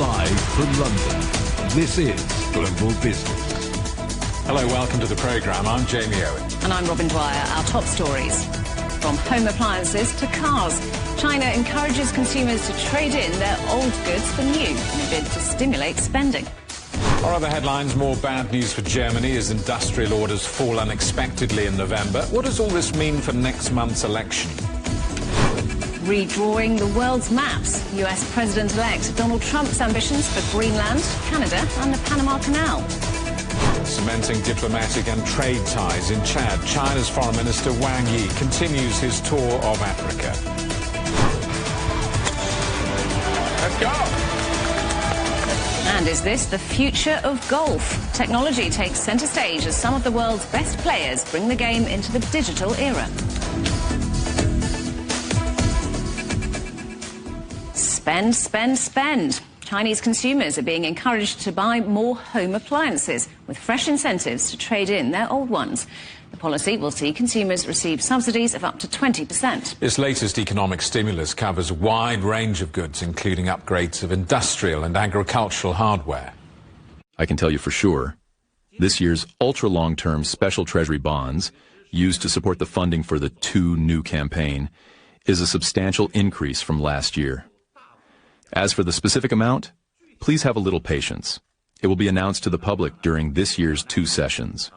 Live from London, this is Global Business. Hello, welcome to the programme. I'm Jamie Owen. And I'm Robin Dwyer. Our top stories. From home appliances to cars, China encourages consumers to trade in their old goods for new in a bid to stimulate spending. Our other headlines, more bad news for Germany as industrial orders fall unexpectedly in November. What does all this mean for next month's election? Redrawing the world's maps. US President-elect Donald Trump's ambitions for Greenland, Canada and the Panama Canal. Cementing diplomatic and trade ties in Chad, China's Foreign Minister Wang Yi continues his tour of Africa. Let's go! And is this the future of golf? Technology takes centre stage as some of the world's best players bring the game into the digital era. Spend, spend, spend. Chinese consumers are being encouraged to buy more home appliances with fresh incentives to trade in their old ones. The policy will see consumers receive subsidies of up to 20%. This latest economic stimulus covers a wide range of goods, including upgrades of industrial and agricultural hardware. I can tell you for sure, this year's ultra-long-term special treasury bonds, used to support the funding for the 2 New campaign, is a substantial increase from last year. As for the specific amount, please have a little patience. It will be announced to the public during this year's 2 sessions.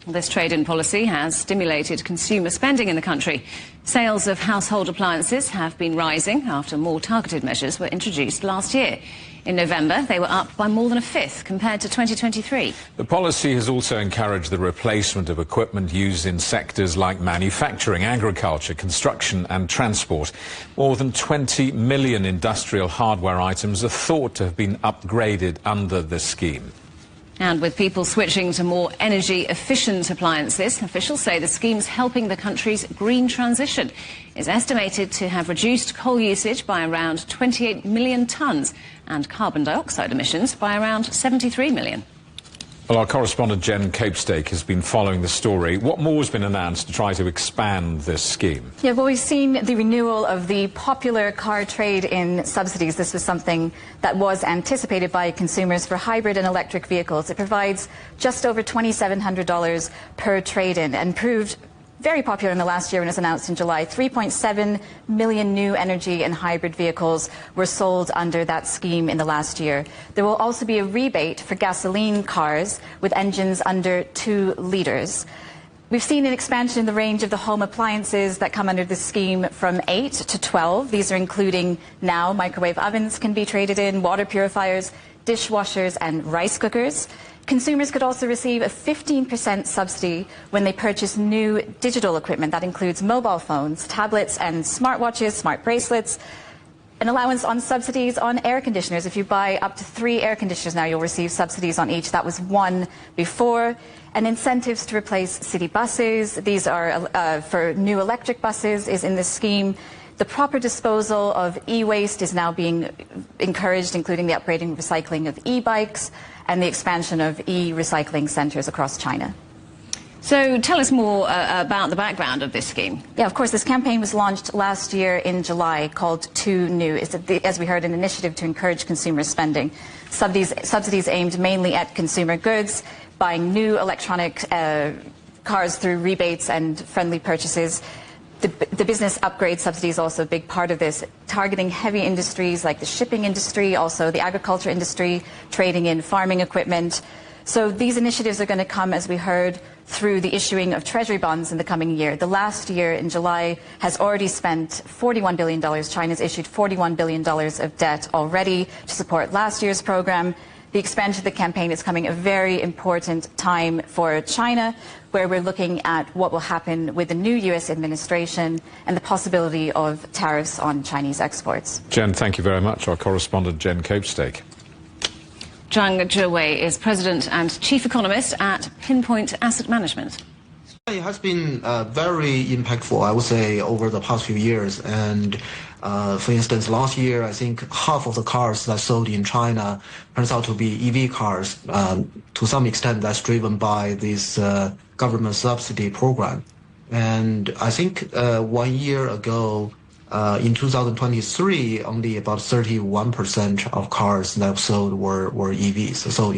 This trade-in policy has stimulated consumer spending in the country. Sales of household appliances have been rising after more targeted measures were introduced last year. In November, they were up by more than a fifth compared to 2023. The policy has also encouraged the replacement of equipment used in sectors like manufacturing, agriculture, construction and transport. More than 20 million industrial hardware items are thought to have been upgraded under the scheme. And with people switching to more energy-efficient appliances, officials say the scheme's helping the country's green transition. It's estimated to have reduced coal usage by around 28 million tonnes and carbon dioxide emissions by around 73 million. Well, our correspondent Jen Copestake has been following the story. What more has been announced to try to expand this scheme? Yeah, well, we've seen the renewal of the popular car trade-in subsidies. This was something that was anticipated by consumers for hybrid and electric vehicles. It provides just over $2,700 per trade-in and proved very popular in the last year when it was announced in July. 3.7 million new energy and hybrid vehicles were sold under that scheme in the last year. There will also be a rebate for gasoline cars with engines under 2 litres. We've seen an expansion in the range of the home appliances that come under the scheme from 8 to 12. These are including now microwave ovens can be traded in, water purifiers, dishwashers and rice cookers. Consumers could also receive a 15% subsidy when they purchase new digital equipment. That includes mobile phones, tablets and smartwatches, smart bracelets. An allowance on subsidies on air conditioners. If you buy up to 3 air conditioners now, you'll receive subsidies on each. That was 1 before. And incentives to replace city buses. These are for new electric buses is in this scheme. The proper disposal of e-waste is now being encouraged, including the upgrading and recycling of e-bikes and the expansion of e-recycling centres across China. So tell us more about the background of this scheme. Yeah, of course, this campaign was launched last year in July called 2 New. It's, as we heard, an initiative to encourage consumer spending. Subsidies aimed mainly at consumer goods, buying new electronic cars through rebates and friendly purchases. The business upgrade subsidy is also a big part of this, targeting heavy industries like the shipping industry, also the agriculture industry, trading in farming equipment. So these initiatives are going to come, as we heard, through the issuing of treasury bonds in the coming year. The last year in July has already spent $41 billion. China's issued $41 billion of debt already to support last year's program. The expansion of the campaign is coming at a very important time for China, where we're looking at what will happen with the new U.S. administration and the possibility of tariffs on Chinese exports. Jen, thank you very much. Our correspondent Jen Copestake. Zhang Zhewei is President and Chief Economist at Pinpoint Asset Management. It has been very impactful, I would say, over the past few years. And for instance, last year, I think half of the cars that sold in China turns out to be EV cars. To some extent, that's driven by this government subsidy program. And I think 1 year ago, in 2023, only about 31% of cars that sold were EVs. So,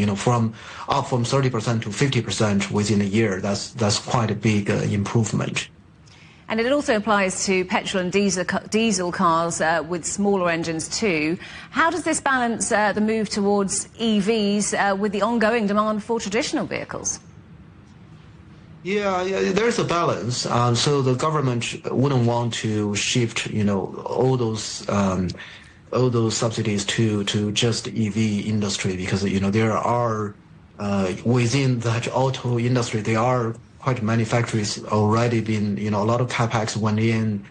up from 30% to 50% within a year, that's quite a big improvement. And it also applies to petrol and diesel cars with smaller engines too. How does this balance the move towards EVs with the ongoing demand for traditional vehicles? Yeah, there's a balance. So the government wouldn't want to shift, all those subsidies to just EV industry because there are within that auto industry there are quite many factories already been a lot of capex went in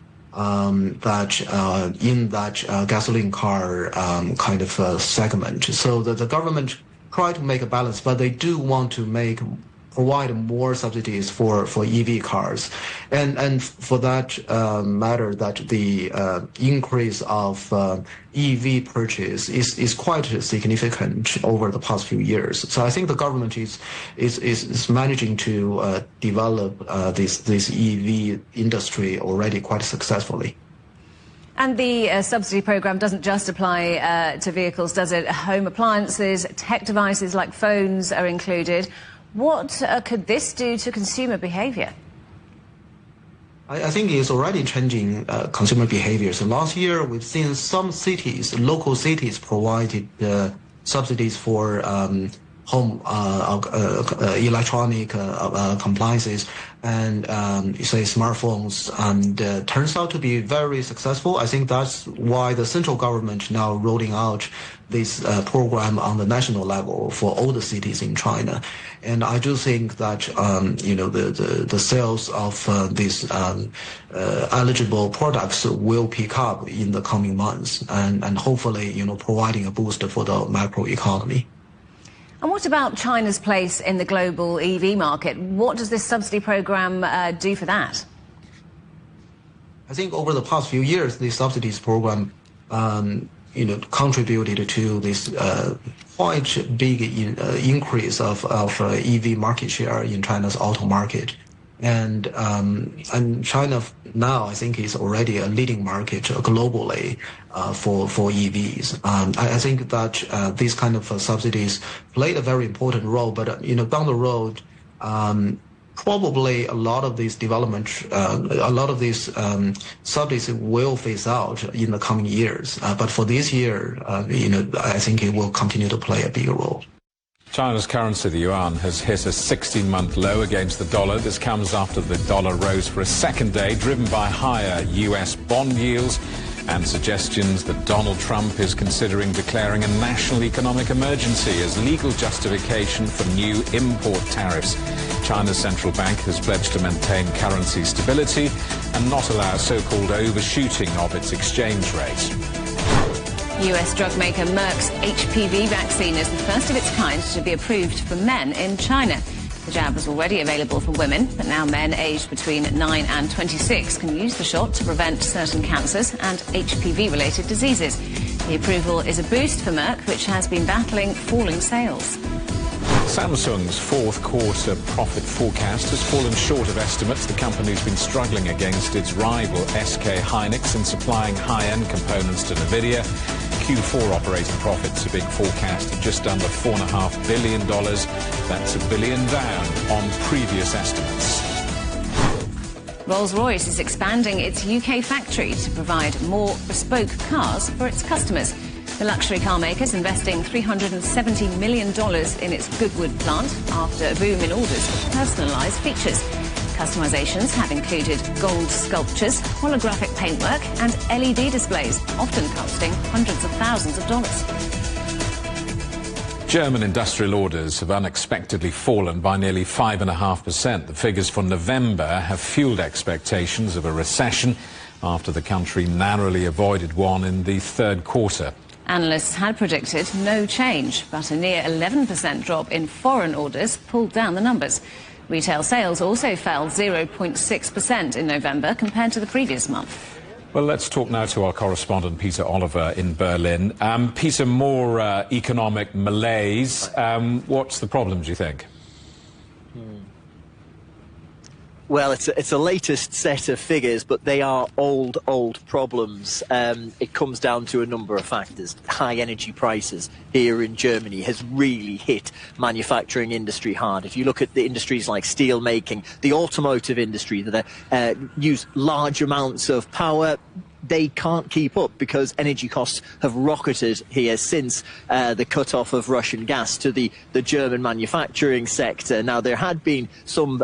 that gasoline car kind of segment. So the government tried to make a balance, but they do want to provide more subsidies for EV cars, and for that matter, that the increase of EV purchase is quite significant over the past few years. So I think the government is managing to develop this EV industry already quite successfully. And the subsidy program doesn't just apply to vehicles, does it? Home appliances, tech devices like phones are included. What could this do to consumer behaviour? I think it's already changing consumer behaviour. So last year, we've seen some cities, local cities, provided subsidies for home electronic appliances and say smartphones, and turns out to be very successful. I think that's why the central government now rolling out this program on the national level for all the cities in China. And I do think that the sales of these eligible products will pick up in the coming months, and hopefully providing a boost for the macro economy. And what about China's place in the global EV market? What does this subsidy program do for that? I think over the past few years, the subsidies program, contributed to this quite big increase of EV market share in China's auto market. And China now, I think, is already a leading market globally for EVs. I think that these kind of subsidies played a very important role. But down the road, probably a lot of these subsidies will phase out in the coming years. But for this year, I think it will continue to play a bigger role. China's currency, the yuan, has hit a 16-month low against the dollar. This comes after the dollar rose for a second day, driven by higher US bond yields and suggestions that Donald Trump is considering declaring a national economic emergency as legal justification for new import tariffs. China's central bank has pledged to maintain currency stability and not allow so-called overshooting of its exchange rate. US drug maker Merck's HPV vaccine is the first of its kind to be approved for men in China. The jab was already available for women, but now men aged between 9 and 26 can use the shot to prevent certain cancers and HPV-related diseases. The approval is a boost for Merck, which has been battling falling sales. Samsung's fourth quarter profit forecast has fallen short of estimates. The company's been struggling against its rival SK Hynix in supplying high-end components to Nvidia. Q4 operating profits a big forecast of just under $4.5 billion. That's $1 billion down on previous estimates. Rolls-Royce is expanding its UK factory to provide more bespoke cars for its customers. The luxury car maker is investing $370 million in its Goodwood plant after a boom in orders for personalised features. Customisations have included gold sculptures, holographic paintwork and LED displays, often costing hundreds of thousands of dollars. German industrial orders have unexpectedly fallen by nearly 5.5%. The figures for November have fueled expectations of a recession after the country narrowly avoided one in the third quarter. Analysts had predicted no change, but a near 11% drop in foreign orders pulled down the numbers. Retail sales also fell 0.6% in November compared to the previous month. Well, let's talk now to our correspondent, Peter Oliver, in Berlin. Peter, more economic malaise. What's the problem, do you think? Well, it's a latest set of figures, but they are old problems. It comes down to a number of factors. High energy prices here in Germany has really hit manufacturing industry hard. If you look at the industries like steel making, the automotive industry that use large amounts of power, they can't keep up because energy costs have rocketed here since the cut-off of Russian gas to the German manufacturing sector. Now, there had been some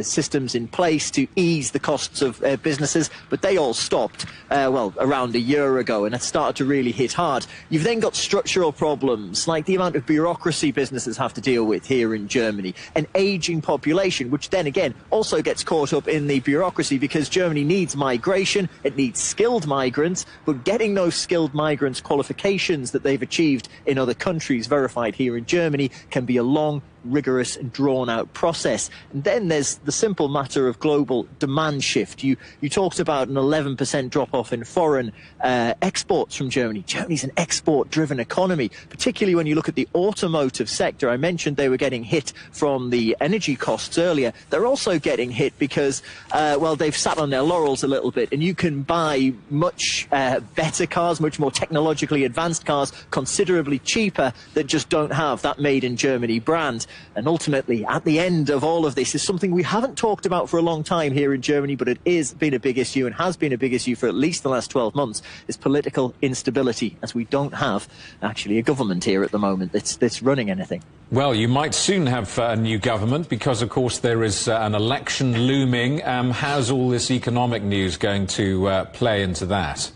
systems in place to ease the costs of businesses, but they all stopped, well, around a year ago, and it started to really hit hard. You've then got structural problems, like the amount of bureaucracy businesses have to deal with here in Germany, an ageing population, which then again also gets caught up in the bureaucracy because Germany needs migration, it needs skilled migrants, but getting those skilled migrants qualifications that they've achieved in other countries verified here in Germany can be a long, rigorous and drawn-out process. And then there's the simple matter of global demand shift. You talked about an 11% drop-off in foreign exports from Germany. Germany's an export-driven economy, particularly when you look at the automotive sector. I mentioned they were getting hit from the energy costs earlier. They're also getting hit because, well, they've sat on their laurels a little bit, and you can buy much better cars, much more technologically advanced cars, considerably cheaper, that just don't have that made-in-Germany brand. And ultimately, at the end of all of this, is something we haven't talked about for a long time here in Germany, but it is been a big issue and has been a big issue for at least the last 12 months, is political instability, as we don't have actually a government here at the moment that's running anything. Well, you might soon have a new government because, of course, there is an election looming. How's all this economic news going to play into that?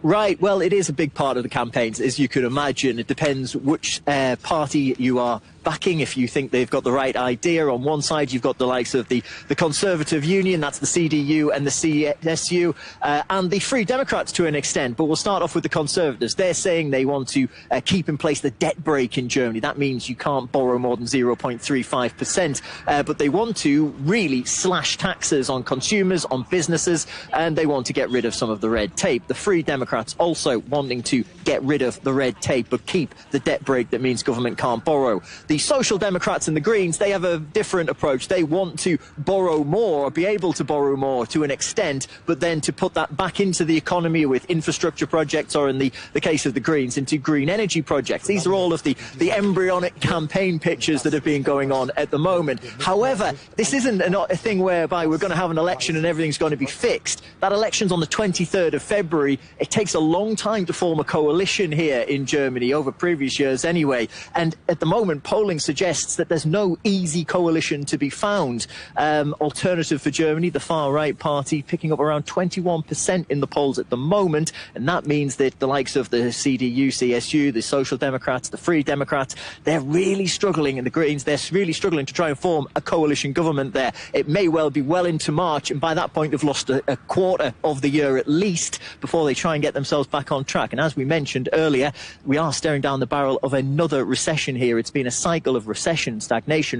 Right, well, it is a big part of the campaigns, as you can imagine. It depends which party you are backing. If you think they've got the right idea, on one side you've got the likes of the Conservative Union, that's the CDU and the CSU, and the Free Democrats to an extent. But we'll start off with the Conservatives. They're saying they want to keep in place the debt brake in Germany. That means you can't borrow more than 0.35%, but they want to really slash taxes on consumers, on businesses, and they want to get rid of some of the red tape. The Free Democrats also wanting to get rid of the red tape but keep the debt brake that means government can't borrow. The Social Democrats and the Greens, they have a different approach. They want to borrow more, or be able to borrow more to an extent, but then to put that back into the economy with infrastructure projects, or in the case of the Greens, into green energy projects. These are all of the embryonic campaign pictures that have been going on at the moment. However, this isn't a thing whereby we're going to have an election and everything's going to be fixed. That election's on the 23rd of February. It takes a long time to form a coalition here in Germany, over previous years anyway. And at the moment, polling suggests that there's no easy coalition to be found. Alternative for Germany, the far-right party, picking up around 21% in the polls at the moment, and that means that the likes of the CDU, CSU, the Social Democrats, the Free Democrats, they're really struggling, and the Greens, they're really struggling to try and form a coalition government there. It may well be well into March, and by that point they've lost a quarter of the year at least before they try and get themselves back on track. And as we mentioned earlier, we are staring down the barrel of another recession here. It's been a cycle of recession, stagnation.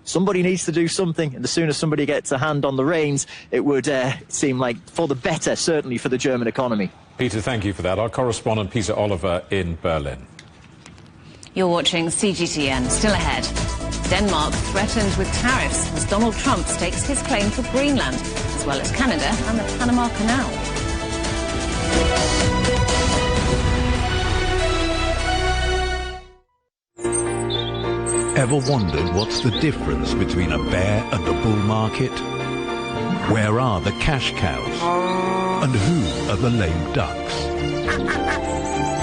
Somebody needs to do something, and the sooner somebody gets a hand on the reins, it would seem like for the better, certainly for the German economy. Peter, thank you for that. Our correspondent Peter Oliver in Berlin. You're watching CGTN. Still ahead. Denmark threatened with tariffs as Donald Trump stakes his claim for Greenland, as well as Canada and the Panama Canal. Ever wondered what's the difference between a bear and a bull market? Where are the cash cows? And who are the lame ducks?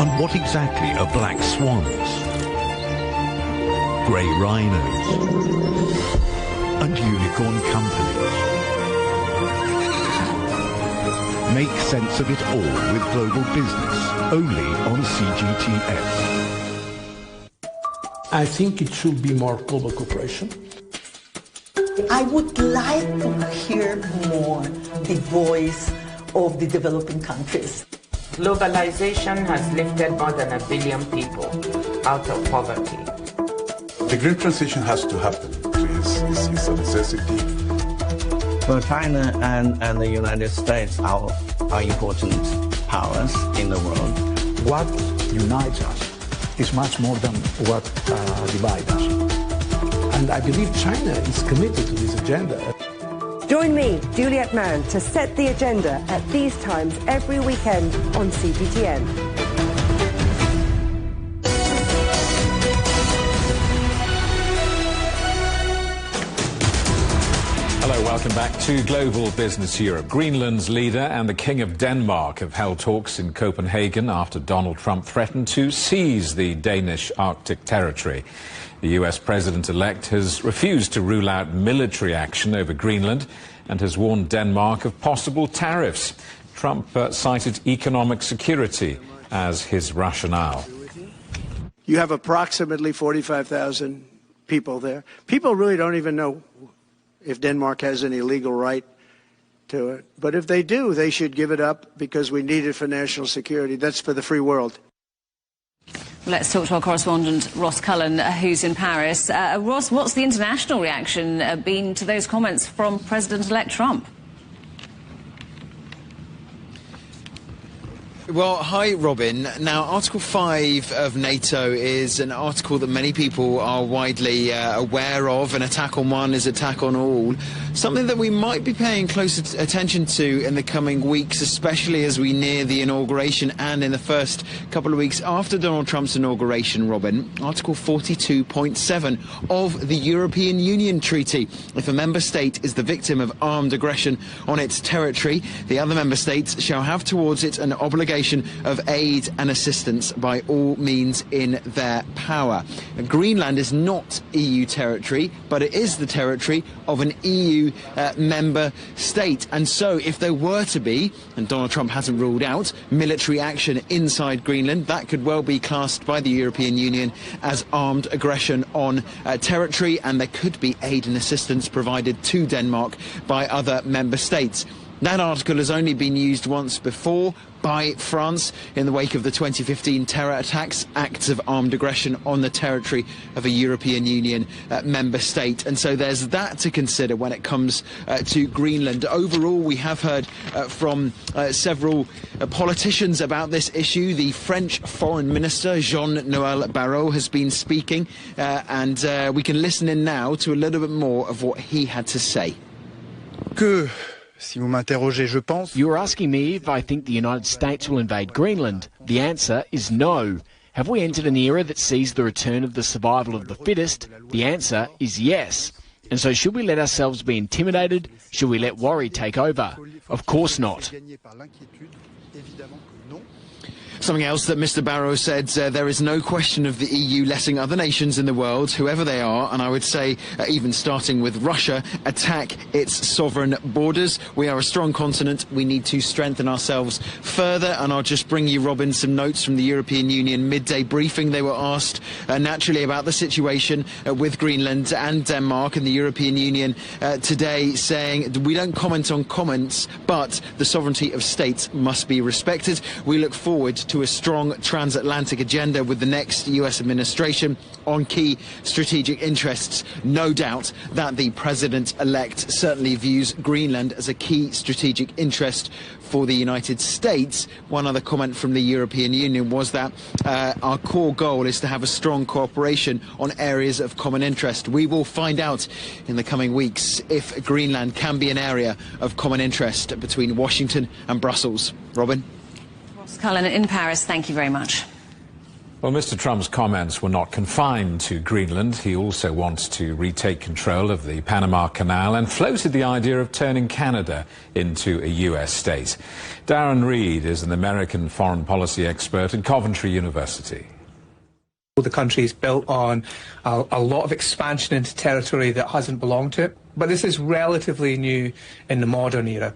And what exactly are black swans? Grey rhinos? And unicorn companies? Make sense of it all with Global Business, only on CGTN. I think it should be more global cooperation. I would like to hear more the voice of the developing countries. Globalization has lifted more than 1 billion people out of poverty. The green transition has to happen. It's a necessity. Well, China and the United States are important powers in the world. What unites us is much more than what divides us. And I believe China is committed to this agenda. Join me, Juliet Mann, to set the agenda at these times every weekend on CGTN. Hello, welcome back to Global Business Europe. Greenland's leader and the King of Denmark have held talks in Copenhagen after Donald Trump threatened to seize the Danish Arctic territory. The US president-elect has refused to rule out military action over Greenland and has warned Denmark of possible tariffs. Trump cited economic security as his rationale. You have approximately 45,000 people there. People really don't even know if Denmark has any legal right to it. But if they do, they should give it up because we need it for national security. That's for the free world. Let's talk to our correspondent, Ross Cullen, who's in Paris. Ross, what's the international reaction been to those comments from President-elect Trump? Well, hi, Robin. Now, Article 5 of NATO is an article that many people are widely aware of. An attack on one is attack on all. Something that we might be paying close attention to in the coming weeks, especially as we near the inauguration and in the first couple of weeks after Donald Trump's inauguration, Robin. Article 42.7 of the European Union Treaty. If a member state is the victim of armed aggression on its territory, the other member states shall have towards it an obligation of aid and assistance by all means in their power. Greenland is not EU territory, but it is the territory of an EU member state. And so if there were to be, and Donald Trump hasn't ruled out, military action inside Greenland, that could well be classed by the European Union as armed aggression on territory, and there could be aid and assistance provided to Denmark by other member states. That article has only been used once before by France in the wake of the 2015 terror attacks, acts of armed aggression on the territory of a European Union member state. And so there's that to consider when it comes to Greenland. Overall, we have heard from several politicians about this issue. The French Foreign Minister, Jean-Noel Barrot, has been speaking, and we can listen in now to a little bit more of what he had to say. You're asking me if I think the United States will invade Greenland. The answer is no. Have we entered an era that sees the return of the survival of the fittest? The answer is yes. And so should we let ourselves be intimidated? Should we let worry take over? Of course not. Something else that Mr. Barrot said, there is no question of the EU letting other nations in the world, whoever they are, and I would say even starting with Russia, attack its sovereign borders. We are a strong continent. We need to strengthen ourselves further. And I'll just bring you, Robin, some notes from the European Union midday briefing. They were asked naturally about the situation with Greenland and Denmark, and the European Union today saying we don't comment on comments, but the sovereignty of states must be respected. We look forward to a strong transatlantic agenda with the next US administration on key strategic interests. No doubt that the president-elect certainly views Greenland as a key strategic interest for the United States. One other comment from the European Union was that our core goal is to have a strong cooperation on areas of common interest. We will find out in the coming weeks if Greenland can be an area of common interest between Washington and Brussels. Robin? Cullen in Paris, thank you very much. Well, Mr. Trump's comments were not confined to Greenland. He also wants to retake control of the Panama Canal and floated the idea of turning Canada into a US state. Darren Reed is an American foreign policy expert at Coventry University. The country is built on a lot of expansion into territory that hasn't belonged to it, but this is relatively new in the modern era.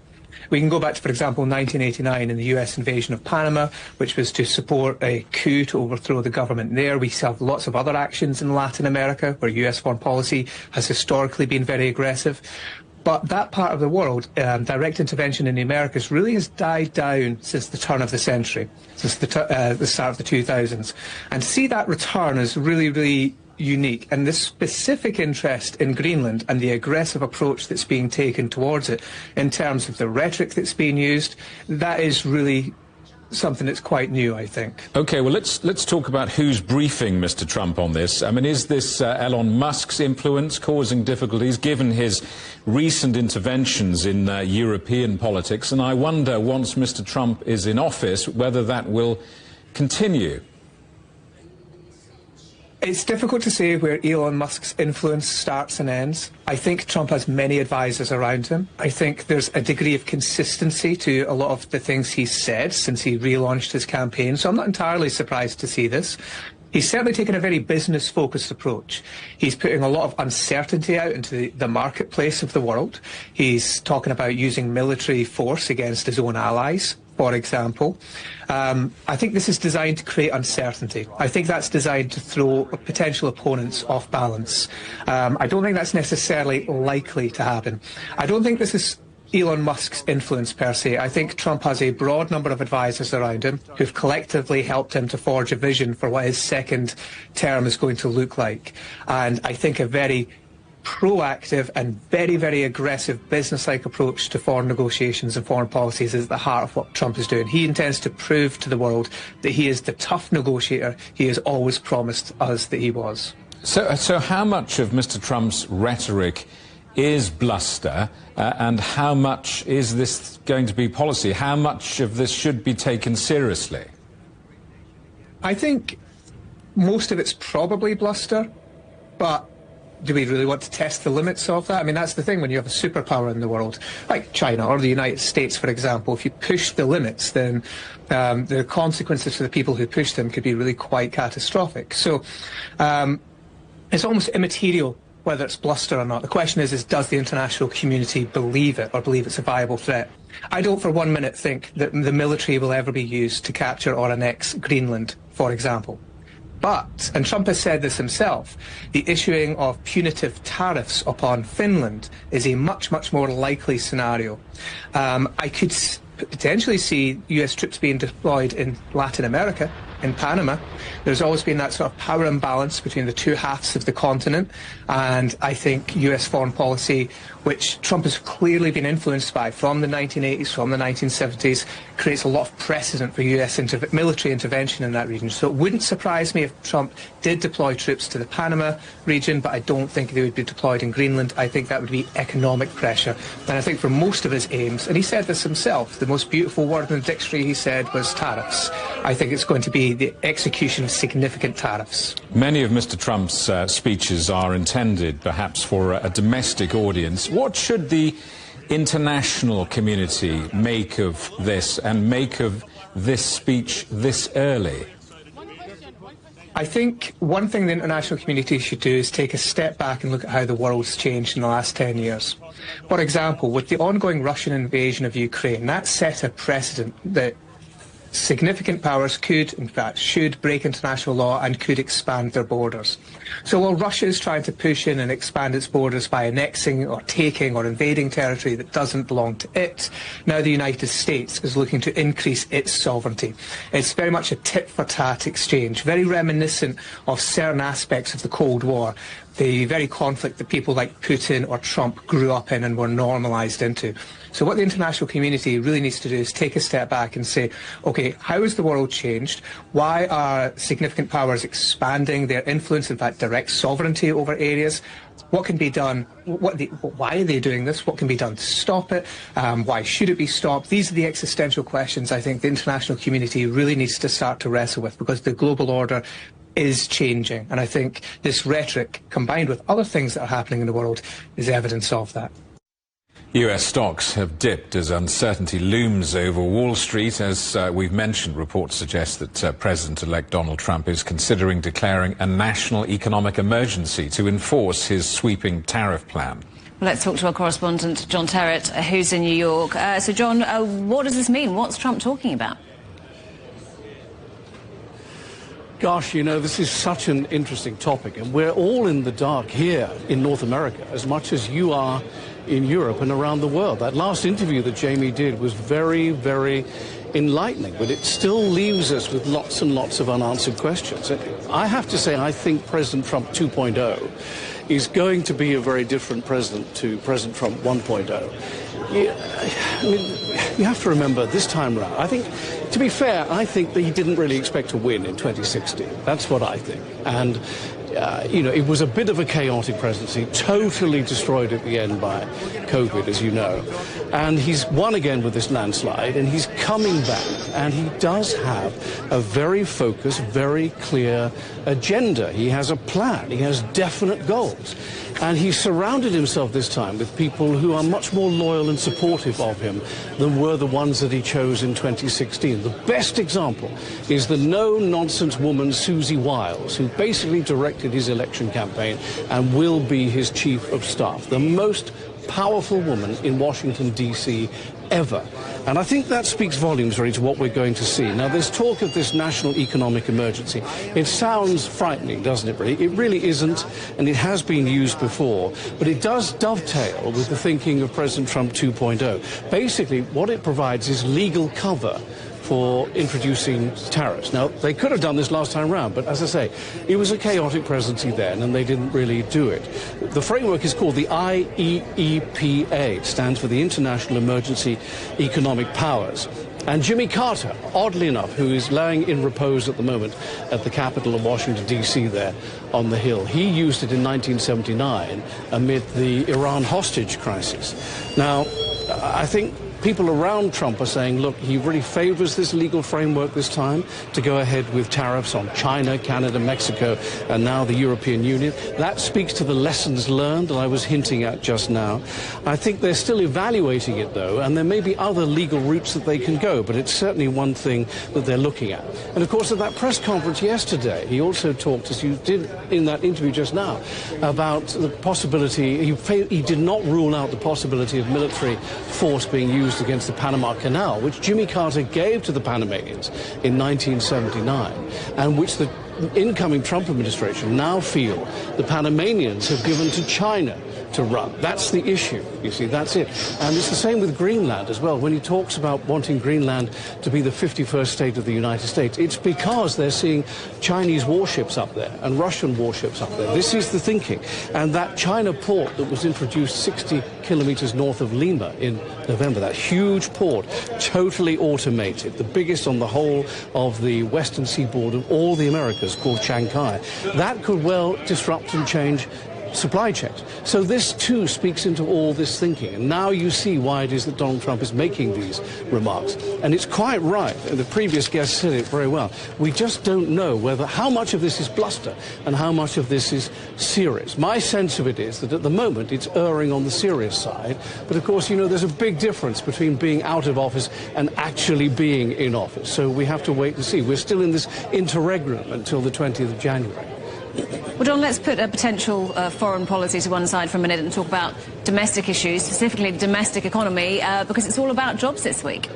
We can go back to, for example, 1989 and the US invasion of Panama, which was to support a coup to overthrow the government there. We have lots of other actions in Latin America where US foreign policy has historically been very aggressive. But that part of the world, direct intervention in the Americas, really has died down since the turn of the century, since the start of the 2000s. And to see that return is really, really unique. And this specific interest in Greenland and the aggressive approach that's being taken towards it in terms of the rhetoric that's being used, that is really something that's quite new, I think. OK, well, let's talk about who's briefing Mr. Trump on this. I mean, is this Elon Musk's influence causing difficulties, given his recent interventions in European politics? And I wonder, once Mr. Trump is in office, whether that will continue. It's difficult to say where Elon Musk's influence starts and ends. I think Trump has many advisors around him. I think there's a degree of consistency to a lot of the things he's said since he relaunched his campaign, so I'm not entirely surprised to see this. He's certainly taken a very business-focused approach. He's putting a lot of uncertainty out into the marketplace of the world. He's talking about using military force against his own allies, for example. I think this is designed to create uncertainty. I think that's designed to throw potential opponents off balance. I don't think that's necessarily likely to happen. I don't think this is Elon Musk's influence per se. I think Trump has a broad number of advisors around him who've collectively helped him to forge a vision for what his second term is going to look like. And I think a very proactive and very, very aggressive business-like approach to foreign negotiations and foreign policies is at the heart of what Trump is doing. He intends to prove to the world that he is the tough negotiator he has always promised us that he was. So how much of Mr. Trump's rhetoric is bluster, and how much is this going to be policy? How much of this should be taken seriously? I think most of it's probably bluster, but do we really want to test the limits of that? I mean, that's the thing when you have a superpower in the world, like China or the United States, for example. If you push the limits, then the consequences for the people who push them could be really quite catastrophic. So it's almost immaterial whether it's bluster or not. The question is does the international community believe it or believe it's a viable threat? I don't for 1 minute think that the military will ever be used to capture or annex Greenland, for example. But, and Trump has said this himself, the issuing of punitive tariffs upon Finland is a much, much more likely scenario. I could potentially see US troops being deployed in Latin America, in Panama. There's always been that sort of power imbalance between the two halves of the continent, and I think US foreign policy, which Trump has clearly been influenced by from the 1980s, from the 1970s, creates a lot of precedent for US military intervention in that region. So it wouldn't surprise me if Trump did deploy troops to the Panama region, but I don't think they would be deployed in Greenland. I think that would be economic pressure. And I think for most of his aims, and he said this himself, the most beautiful word in the dictionary, he said, was tariffs. I think it's going to be the execution of significant tariffs. Many of Mr. Trump's speeches are intended perhaps for a domestic audience. What should the international community make of this and make of this speech this early? I think one thing the international community should do is take a step back and look at how the world's changed in the last 10 years. For example, with the ongoing Russian invasion of Ukraine, that set a precedent that significant powers could, in fact, should break international law and could expand their borders. So while Russia is trying to push in and expand its borders by annexing or taking or invading territory that doesn't belong to it, now the United States is looking to increase its sovereignty. It's very much a tit-for-tat exchange, very reminiscent of certain aspects of the Cold War, the very conflict that people like Putin or Trump grew up in and were normalized into. So what the international community really needs to do is take a step back and say, okay, how has the world changed? Why are significant powers expanding their influence, in fact, direct sovereignty over areas? What can be done? Why are they doing this? What can be done to stop it? Why should it be stopped? These are the existential questions I think the international community really needs to start to wrestle with, because the global order is changing. And I think this rhetoric, combined with other things that are happening in the world, is evidence of that. US stocks have dipped as uncertainty looms over Wall Street. As we've mentioned, reports suggest that President-elect Donald Trump is considering declaring a national economic emergency to enforce his sweeping tariff plan. Well, let's talk to our correspondent, John Terrett, who's in New York. So, John, what does this mean? What's Trump talking about? Gosh, you know, this is such an interesting topic, and we're all in the dark here in North America as much as you are in Europe and around the world. That last interview that Jamie did was very, very enlightening, but it still leaves us with lots and lots of unanswered questions. I have to say, I think President Trump 2.0 is going to be a very different president to President Trump 1.0. You have to remember this time round, I think, to be fair, I think that he didn't really expect to win in 2016. That's what I think. And it was a bit of a chaotic presidency, totally destroyed at the end by COVID, as you know. And he's won again with this landslide, and he's coming back. And he does have a very focused, very clear agenda. He has a plan. He has definite goals. And he surrounded himself this time with people who are much more loyal and supportive of him than were the ones that he chose in 2016. The best example is the no-nonsense woman, Susie Wiles, who basically directed his election campaign and will be his chief of staff. The most powerful woman in Washington, D.C. ever. And I think that speaks volumes really to what we're going to see. Now, there's talk of this national economic emergency. It sounds frightening, doesn't it, really? It really isn't, and it has been used before. But it does dovetail with the thinking of President Trump 2.0. Basically, what it provides is legal cover for introducing tariffs. Now, they could have done this last time round, but as I say, it was a chaotic presidency then, and they didn't really do it. The framework is called the IEEPA. It stands for the International Emergency Economic Powers. And Jimmy Carter, oddly enough, who is lying in repose at the moment at the capital of Washington, D.C. there on the Hill, he used it in 1979 amid the Iran hostage crisis. Now, I think people around Trump are saying, look, he really favors this legal framework this time to go ahead with tariffs on China, Canada, Mexico, and now the European Union. That speaks to the lessons learned that I was hinting at just now. I think they're still evaluating it, though, and there may be other legal routes that they can go, but it's certainly one thing that they're looking at. And, of course, at that press conference yesterday, he also talked, as you did in that interview just now, about the possibility, he did not rule out the possibility of military force being used against the Panama Canal, which Jimmy Carter gave to the Panamanians in 1979, and which the incoming Trump administration now feel the Panamanians have given to China to run. That's the issue, you see, that's it. And it's the same with Greenland as well. When he talks about wanting Greenland to be the 51st state of the United States, it's because they're seeing Chinese warships up there and Russian warships up there. This is the thinking. And that China port that was introduced 60 kilometers north of Lima in November, that huge port, totally automated, the biggest on the whole of the western seaboard of all the Americas, called Shanghai, that could well disrupt and change supply chains. So this, too, speaks into all this thinking. And now you see why it is that Donald Trump is making these remarks. And it's quite right, and the previous guest said it very well, we just don't know how much of this is bluster and how much of this is serious. My sense of it is that at the moment it's erring on the serious side, but of course, you know, there's a big difference between being out of office and actually being in office. So we have to wait and see. We're still in this interregnum until the 20th of January. Well, John, let's put a potential foreign policy to one side for a minute and talk about domestic issues, specifically the domestic economy, because it's all about jobs this week.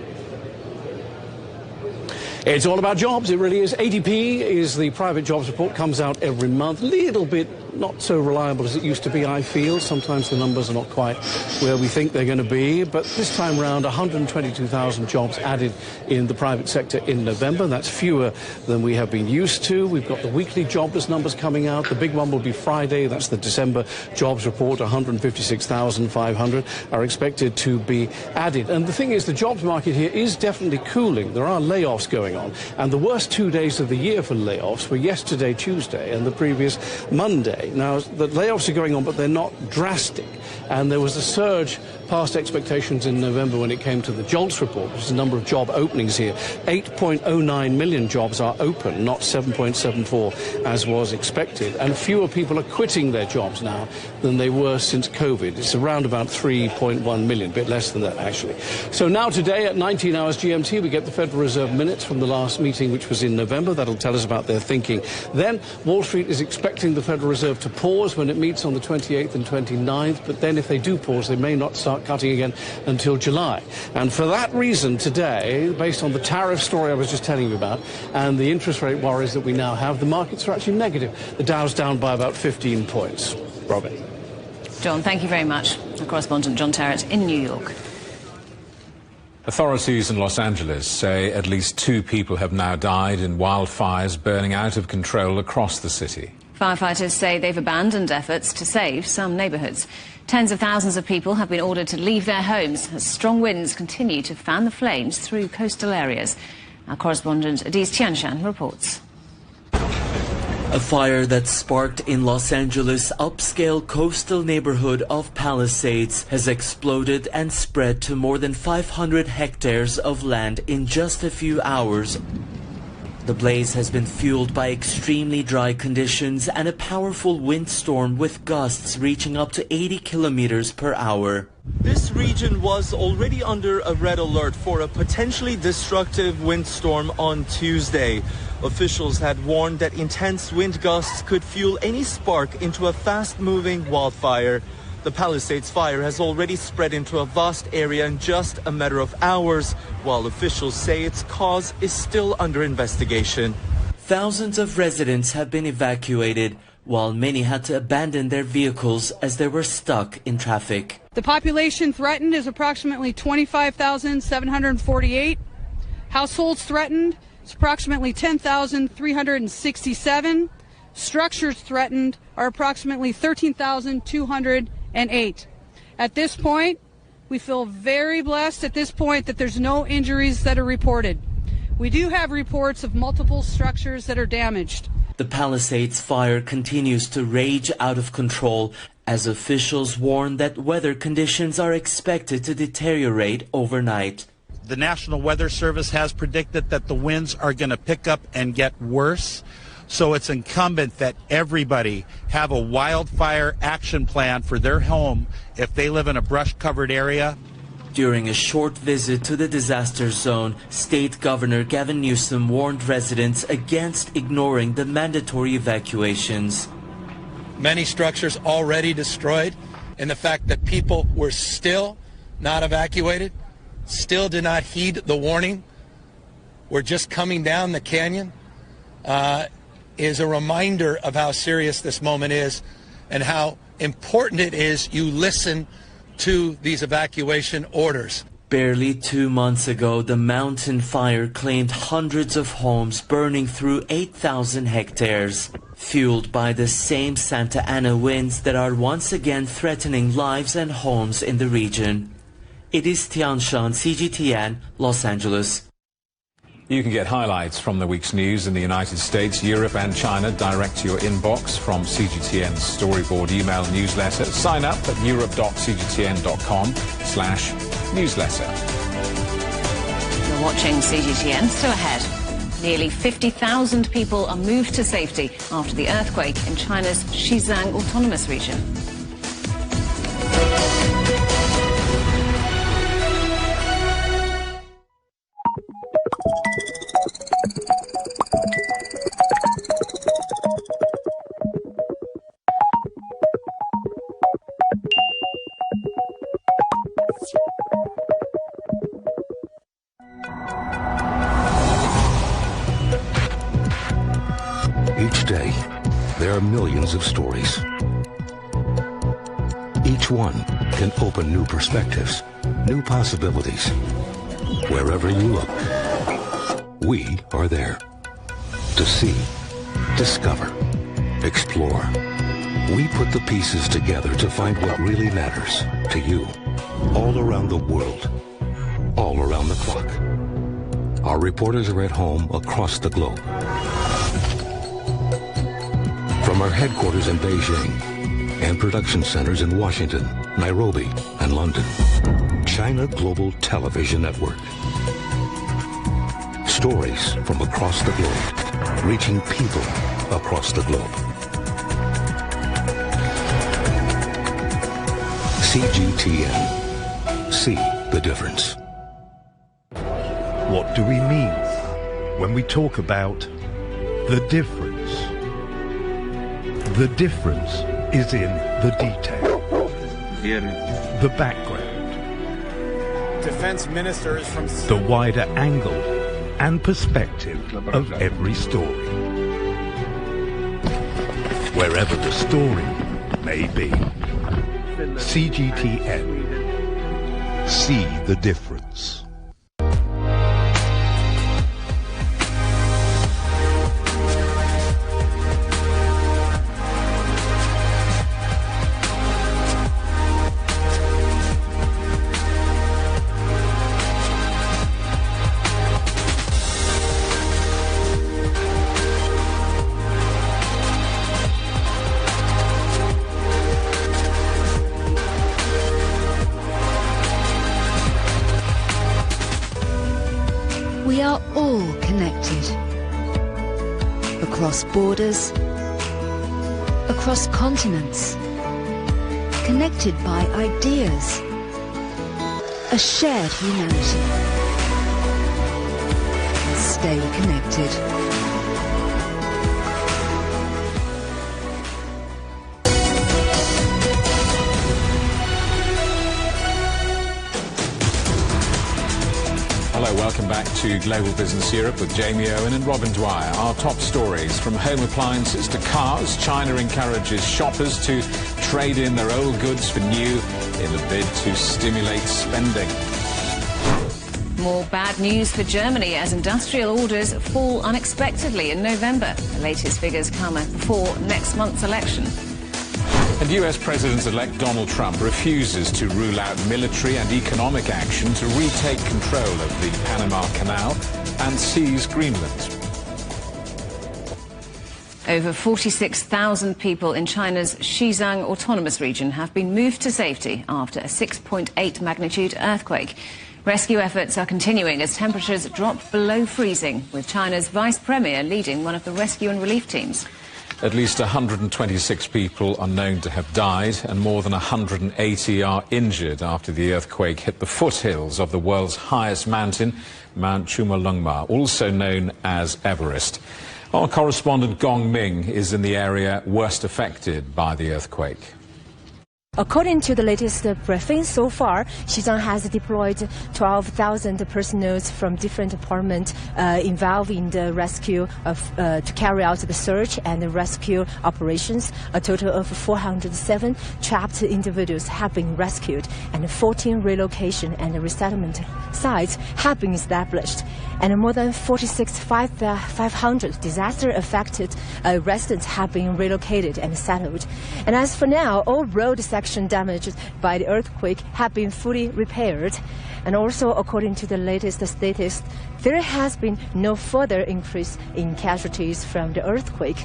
It's all about jobs, it really is. ADP is the private jobs report, comes out every month. A little bit not so reliable as it used to be, I feel. Sometimes the numbers are not quite where we think they're going to be. But this time round, 122,000 jobs added in the private sector in November. That's fewer than we have been used to. We've got the weekly jobless numbers coming out. The big one will be Friday. That's the December jobs report. 156,500 are expected to be added. And the thing is, the jobs market here is definitely cooling. There are layoffs going on. And the worst 2 days of the year for layoffs were yesterday, Tuesday, and the previous Monday. Now, the layoffs are going on, but they're not drastic. And there was a surge past expectations in November when it came to the JOLTS report, which is the number of job openings here. 8.09 million jobs are open, not 7.74 as was expected. And fewer people are quitting their jobs now than they were since COVID. It's around about 3.1 million, a bit less than that, actually. So now today at 19 hours GMT, we get the Federal Reserve minutes from the last meeting, which was in November. That'll tell us about their thinking. Then Wall Street is expecting the Federal Reserve to pause when it meets on the 28th and 29th, but then if they do pause, they may not start cutting again until July. And for that reason, today, based on the tariff story I was just telling you about and the interest rate worries that we now have, the markets are actually negative. The Dow's down by about 15 points. Robin. John, thank you very much. Our correspondent John Terrett in New York. Authorities in Los Angeles say at least 2 people have now died in wildfires burning out of control across the city. Firefighters say they've abandoned efforts to save some neighbourhoods. Tens of thousands of people have been ordered to leave their homes as strong winds continue to fan the flames through coastal areas. Our correspondent Adis Tianshan reports. A fire that sparked in Los Angeles' upscale coastal neighborhood of Palisades has exploded and spread to more than 500 hectares of land in just a few hours. The blaze has been fueled by extremely dry conditions and a powerful windstorm with gusts reaching up to 80 kilometers per hour. This region was already under a red alert for a potentially destructive windstorm on Tuesday. Officials had warned that intense wind gusts could fuel any spark into a fast-moving wildfire. The Palisades fire has already spread into a vast area in just a matter of hours, while officials say its cause is still under investigation. Thousands of residents have been evacuated, while many had to abandon their vehicles as they were stuck in traffic. The population threatened is approximately 25,748. Households threatened is approximately 10,367. Structures threatened are approximately 13,208. At this point, we feel very blessed at this point that there's no injuries that are reported. We do have reports of multiple structures that are damaged. The Palisades fire continues to rage out of control as officials warn that weather conditions are expected to deteriorate overnight. The National Weather Service has predicted that the winds are going to pick up and get worse. So it's incumbent that everybody have a wildfire action plan for their home if they live in a brush-covered area. During a short visit to the disaster zone, State Governor Gavin Newsom warned residents against ignoring the mandatory evacuations. Many structures already destroyed, and the fact that people were still not evacuated, still did not heed the warning, we're just coming down the canyon, is a reminder of how serious this moment is and how important it is you listen to these evacuation orders. Barely 2 months ago, the mountain fire claimed hundreds of homes, burning through 8,000 hectares, fueled by the same Santa Ana winds that are once again threatening lives and homes in the region. It is Tianshan, CGTN, Los Angeles. You can get highlights from the week's news in the United States, Europe and China direct to your inbox from CGTN's Storyboard email newsletter. Sign up at europe.cgtn.com/newsletter. You're watching CGTN. Still ahead. Nearly 50,000 people are moved to safety after the earthquake in China's Xizang Autonomous Region. Each day, there are millions of stories. Each one can open new perspectives, new possibilities. Wherever you look, we are there. To see, discover, explore. We put the pieces together to find what really matters to you. All around the world, all around the clock. Our reporters are at home across the globe. From our headquarters in Beijing and production centers in Washington, Nairobi, and London, China Global Television Network. Stories from across the globe, reaching people across the globe. CGTN. See the difference. What do we mean when we talk about the difference? The difference is in the detail, the background, defense ministers from the wider angle and perspective of every story. Wherever the story may be. CGTN. See the difference. We are all connected. Across borders, across continents, connected by ideas, a shared humanity. Stay connected. Hello, welcome back to Global Business Europe with Jamie Owen and Robin Dwyer. Our top stories: from home appliances to cars, China encourages shoppers to trade in their old goods for new in a bid to stimulate spending. More bad news for Germany as industrial orders fall unexpectedly in November. The latest figures come before next month's election. And US President-elect Donald Trump refuses to rule out military and economic action to retake control of the Panama Canal and seize Greenland. Over 46,000 people in China's Xizang Autonomous Region have been moved to safety after a 6.8 magnitude earthquake. Rescue efforts are continuing as temperatures drop below freezing, with China's Vice Premier leading one of the rescue and relief teams. At least 126 people are known to have died and more than 180 are injured after the earthquake hit the foothills of the world's highest mountain, Mount Chumulungma, also known as Everest. Our correspondent Gong Ming is in the area worst affected by the earthquake. According to the latest briefing, so far, Xizang has deployed 12,000 personnel from different departments involved in the rescue to carry out the search and the rescue operations. A total of 407 trapped individuals have been rescued, and 14 relocation and resettlement sites have been established. And more than 46,500 disaster-affected residents have been relocated and settled. And as for now, all road sections damaged by the earthquake have been fully repaired. And also, according to the latest status, there has been no further increase in casualties from the earthquake.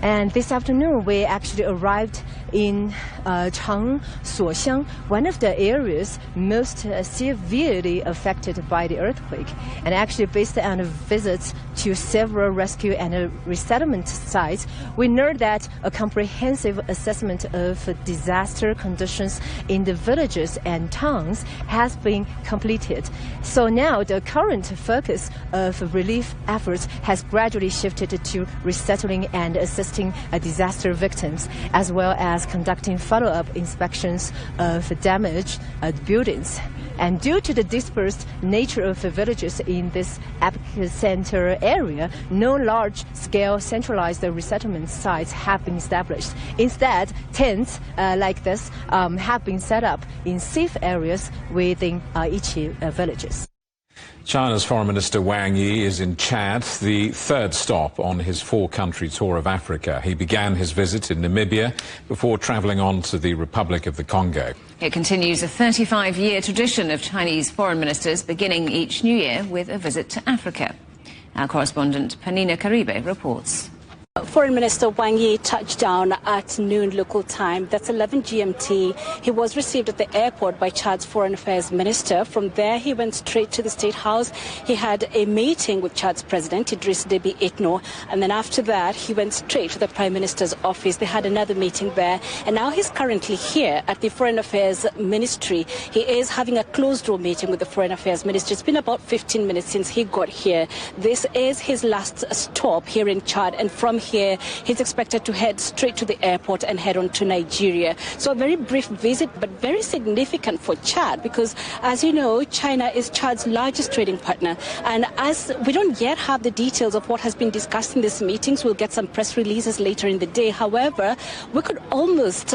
And this afternoon, we actually arrived in Chang Suoxiang, one of the areas most severely affected by the earthquake. And actually, based on visits to several rescue and resettlement sites, we know that a comprehensive assessment of disaster conditions in the villages and towns has been completed. So now the current focus of relief efforts has gradually shifted to resettling and assisting disaster victims, as well as conducting follow-up inspections of damaged buildings. And due to the dispersed nature of the villages in this epicenter area, no large-scale centralized resettlement sites have been established. Instead, tents like this have been set up in safe areas within each villages. China's Foreign Minister Wang Yi is in Chad, the third stop on his four-country tour of Africa. He began his visit in Namibia before travelling on to the Republic of the Congo. It continues a 35-year tradition of Chinese foreign ministers beginning each new year with a visit to Africa. Our correspondent Panina Karibe reports. Foreign Minister Wang Yi touched down at noon local time, that's 11 GMT. He was received at the airport by Chad's Foreign Affairs Minister. From there, he went straight to the State House. He had a meeting with Chad's President, Idriss Déby Itno, and then after that, he went straight to the Prime Minister's office. They had another meeting there, and now he's currently here at the Foreign Affairs Ministry. He is having a closed-door meeting with the Foreign Affairs Ministry. It's been about 15 minutes since he got here. This is his last stop here in Chad, and from here, he's expected to head straight to the airport and head on to Nigeria. So a very brief visit, but very significant for Chad because, as you know, China is Chad's largest trading partner. And as we don't yet have the details of what has been discussed in these meetings, we'll get some press releases later in the day. However, we could almost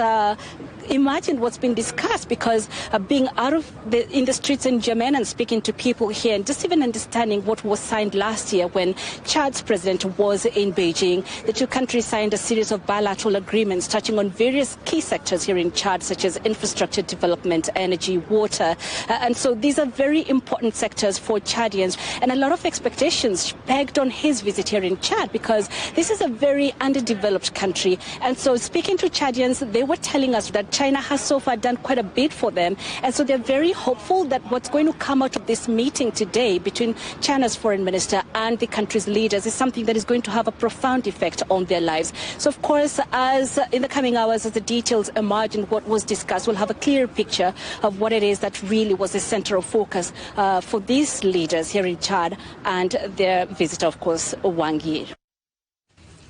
imagine what's been discussed because being out of in the streets in Yemen and speaking to people here and just even understanding what was signed last year when Chad's president was in Beijing. The two countries signed a series of bilateral agreements touching on various key sectors here in Chad, such as infrastructure development, energy, water. And so these are very important sectors for Chadians. And a lot of expectations pegged on his visit here in Chad because this is a very underdeveloped country. And so speaking to Chadians, they were telling us that China has so far done quite a bit for them. And so they're very hopeful that what's going to come out of this meeting today between China's foreign minister and the country's leaders is something that is going to have a profound effect on their lives. So, of course, as in the coming hours, as the details emerge and what was discussed, we'll have a clear picture of what it is that really was the center of focus for these leaders here in Chad and their visitor, of course, Wang Yi.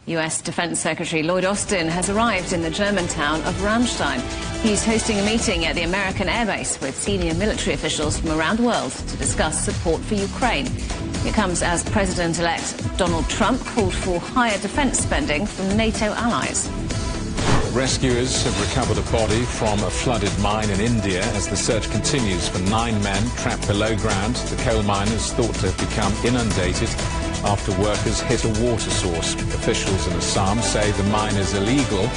US Defense Secretary Lloyd Austin has arrived in the German town of Ramstein. He's hosting a meeting at the American Air Base with senior military officials from around the world to discuss support for Ukraine. It comes as President-elect Donald Trump called for higher defense spending from NATO allies. Rescuers have recovered a body from a flooded mine in India as the search continues for 9 men trapped below ground. The coal mine is thought to have become inundated after workers hit a water source. Officials in Assam say the mine is illegal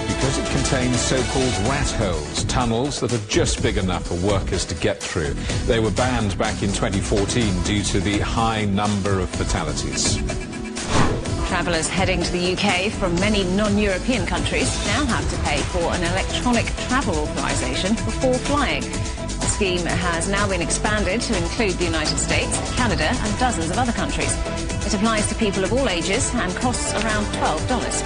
because it contains so-called rat holes, tunnels that are just big enough for workers to get through. They were banned back in 2014 due to the high number of fatalities. Travellers heading to the UK from many non-European countries now have to pay for an electronic travel authorisation before flying. The scheme has now been expanded to include the United States, Canada and dozens of other countries. It applies to people of all ages and costs around $12.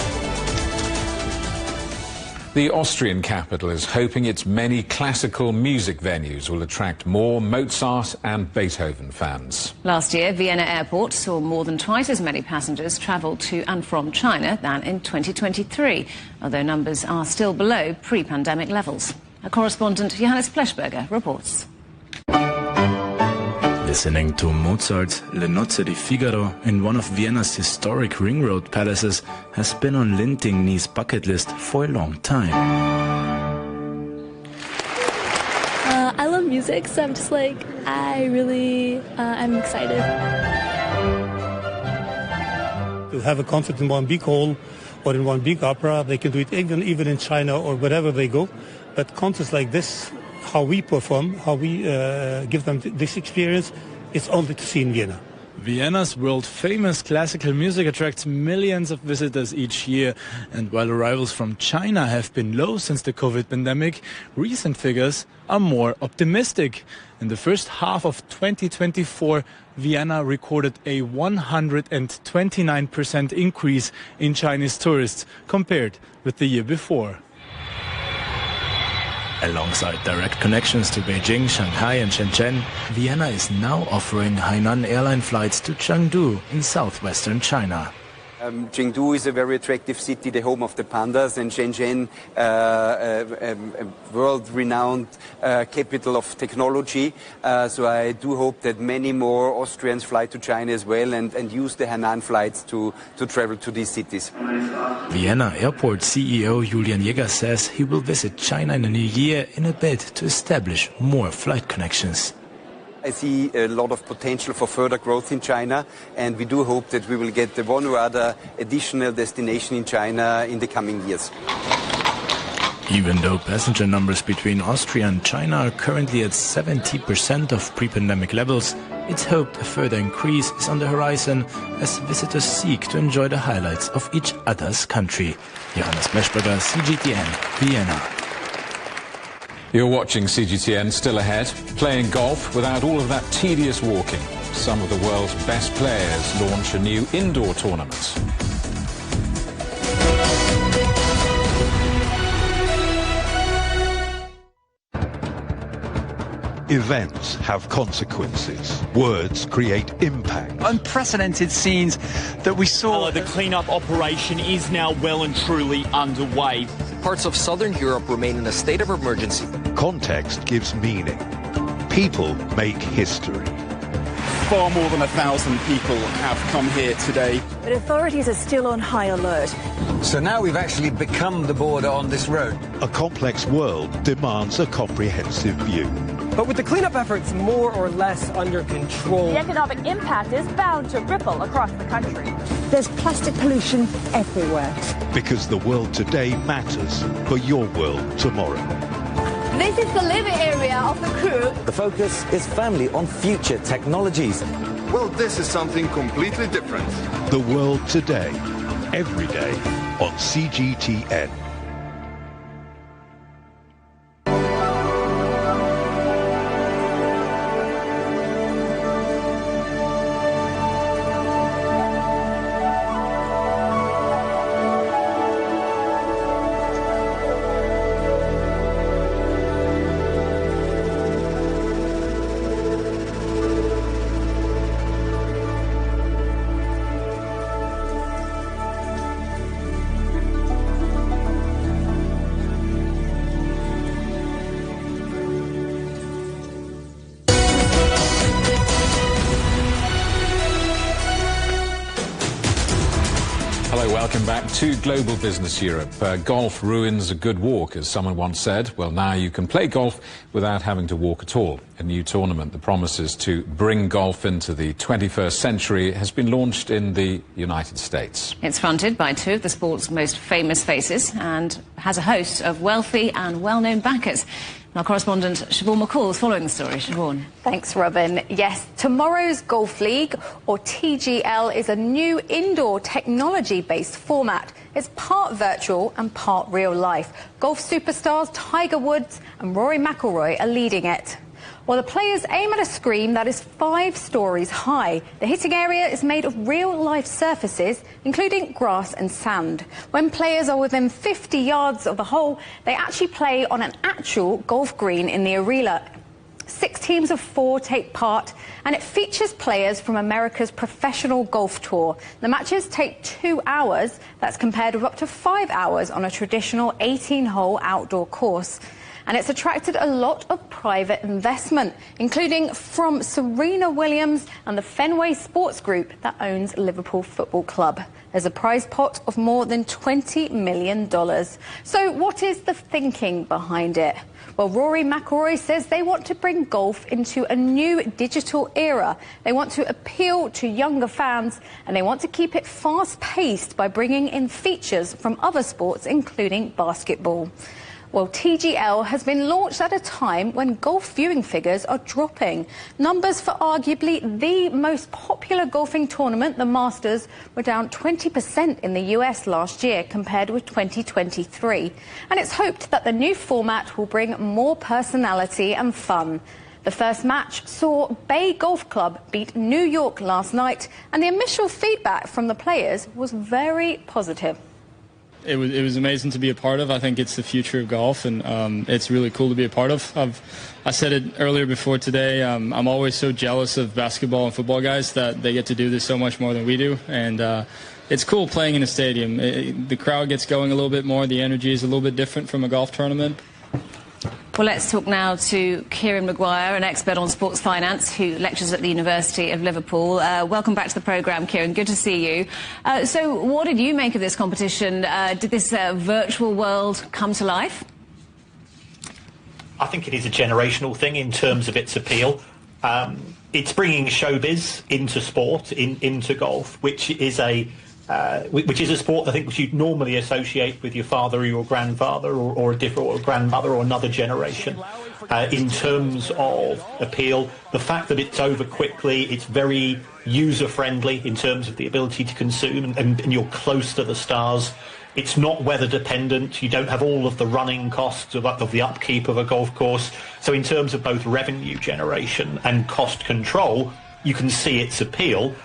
The Austrian capital is hoping its many classical music venues will attract more Mozart and Beethoven fans. Last year, Vienna Airport saw more than twice as many passengers travel to and from China than in 2023, although numbers are still below pre-pandemic levels. Our correspondent Johannes Pleschberger reports. Listening to Mozart's Le Nozze di Figaro in one of Vienna's historic ring road palaces has been on Lin Tingni's bucket list for a long time. I love music, so I'm just like, I'm excited. To have a concert in one big hall or in one big opera, they can do it even in China or wherever they go. But concerts like this, how we perform, how we give them this experience, it's only to see in Vienna. Vienna's world-famous classical music attracts millions of visitors each year. And while arrivals from China have been low since the COVID pandemic, recent figures are more optimistic. In the first half of 2024, Vienna recorded a 129% increase in Chinese tourists compared with the year before. Alongside direct connections to Beijing, Shanghai and Shenzhen, Vienna is now offering Hainan airline flights to Chengdu in southwestern China. Chengdu is a very attractive city, the home of the pandas, and Shenzhen, a world-renowned capital of technology. So I do hope that many more Austrians fly to China as well and use the Hainan flights to travel to these cities. Vienna Airport CEO Julian Jäger says he will visit China in the new year in a bid to establish more flight connections. I see a lot of potential for further growth in China, and we do hope that we will get the one or other additional destination in China in the coming years. Even though passenger numbers between Austria and China are currently at 70% of pre-pandemic levels, it's hoped a further increase is on the horizon as visitors seek to enjoy the highlights of each other's country. Johannes Pleschberger, CGTN, Vienna. You're watching CGTN, still ahead, playing golf without all of that tedious walking. Some of the world's best players launch a new indoor tournament. Events have consequences. Words create impact. Unprecedented scenes that we saw. The cleanup operation is now well and truly underway. Parts of southern Europe remain in a state of emergency. Context gives meaning. People make history. Far more than 1,000 people have come here today. But authorities are still on high alert. So now we've actually become the border on this road. A complex world demands a comprehensive view. But with the cleanup efforts more or less under control, the economic impact is bound to ripple across the country. There's plastic pollution everywhere. Because the world today matters for your world tomorrow. This is the living area of the crew. The focus is firmly on future technologies. Well, this is something completely different. The world today, every day on CGTN. Welcome back to Global Business Europe. Golf ruins a good walk, as someone once said. Well, now you can play golf without having to walk at all. A new tournament that promises to bring golf into the 21st century has been launched in the United States. It's fronted by two of the sport's most famous faces and has a host of wealthy and well-known backers. Our correspondent Siobhan McCall is following the story. Siobhan. Thanks, Robin. Yes, tomorrow's Golf League, or TGL, is a new indoor technology-based format. It's part virtual and part real life. Golf superstars Tiger Woods and Rory McIlroy are leading it. Well, the players aim at a screen that is 5 stories high. The hitting area is made of real-life surfaces, including grass and sand. When players are within 50 yards of the hole, they actually play on an actual golf green in the arena. 6 teams of 4 take part, and it features players from America's professional golf tour. The matches take 2 hours. That's compared with up to 5 hours on a traditional 18-hole outdoor course. And it's attracted a lot of private investment, including from Serena Williams and the Fenway Sports Group that owns Liverpool Football Club. There's a prize pot of more than $20 million. So what is the thinking behind it? Well, Rory McIlroy says they want to bring golf into a new digital era. They want to appeal to younger fans, and they want to keep it fast-paced by bringing in features from other sports, including basketball. Well, TGL has been launched at a time when golf viewing figures are dropping. Numbers for arguably the most popular golfing tournament, the Masters, were down 20% in the US last year compared with 2023. And it's hoped that the new format will bring more personality and fun. The first match saw Bay Golf Club beat New York last night, and the initial feedback from the players was very positive. It was amazing to be a part of. I think it's the future of golf, and it's really cool to be a part of. I said it earlier before today, I'm always so jealous of basketball and football guys that they get to do this so much more than we do, and it's cool playing in a stadium. The crowd gets going a little bit more, the energy is a little bit different from a golf tournament. Well, let's talk now to Kieran Maguire, an expert on sports finance who lectures at the University of Liverpool. Welcome back to the programme, Kieran. Good to see you. So what did you make of this competition? Did this virtual world come to life? I think it is a generational thing in terms of its appeal. It's bringing showbiz into sport, into golf, which is a sport I think which you'd normally associate with your father or your grandfather or a grandmother or another generation. In terms of appeal, the fact that it's over quickly, it's very user-friendly in terms of the ability to consume, and you're close to the stars. It's not weather dependent. You don't have all of the running costs of the upkeep of a golf course. So in terms of both revenue generation and cost control, you can see its appeal.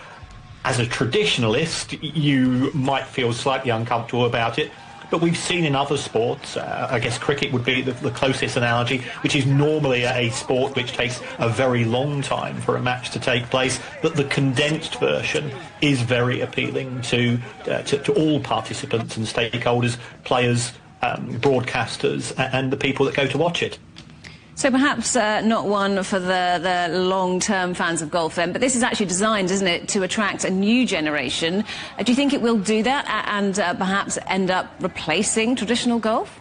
As a traditionalist, you might feel slightly uncomfortable about it, but we've seen in other sports, I guess cricket would be the closest analogy, which is normally a sport which takes a very long time for a match to take place, that the condensed version is very appealing to all participants and stakeholders, players, broadcasters, and the people that go to watch it. So perhaps not one for the long-term fans of golf then, but this is actually designed, isn't it, to attract a new generation. Do you think it will do that and perhaps end up replacing traditional golf?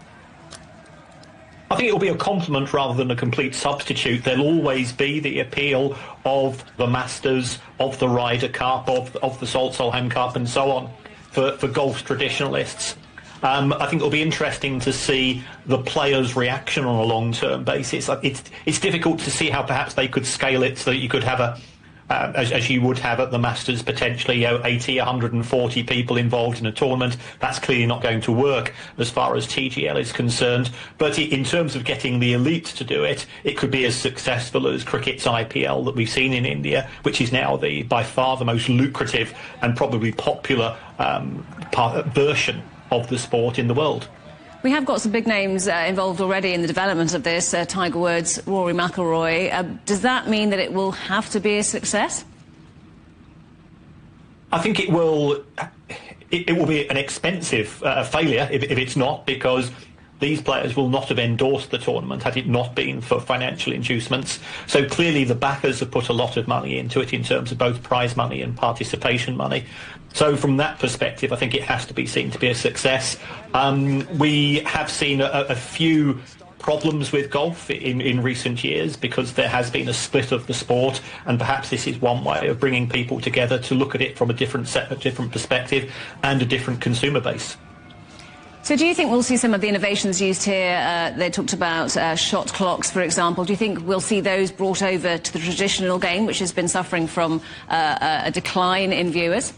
I think it will be a complement rather than a complete substitute. There'll always be the appeal of the Masters, of the Ryder Cup, of the Salt Solheim Cup and so on for golf traditionalists. I think it'll be interesting to see the players' reaction on a long-term basis. It's difficult to see how perhaps they could scale it so that you could have as you would have at the Masters, potentially 80, 140 people involved in a tournament. That's clearly not going to work as far as TGL is concerned. But in terms of getting the elite to do it, it could be as successful as cricket's IPL that we've seen in India, which is now by far the most lucrative and probably popular version of the sport in the world. We have got some big names involved already in the development of this, Tiger Woods, Rory McIlroy. Does that mean that it will have to be a success? I think it will be an expensive failure if it's not, because these players will not have endorsed the tournament had it not been for financial inducements. So clearly the backers have put a lot of money into it in terms of both prize money and participation money. So from that perspective, I think it has to be seen to be a success. We have seen a few problems with golf in recent years because there has been a split of the sport, and perhaps this is one way of bringing people together to look at it from a different perspective and a different consumer base. So do you think we'll see some of the innovations used here? They talked about shot clocks, for example. Do you think we'll see those brought over to the traditional game, which has been suffering from a decline in viewers?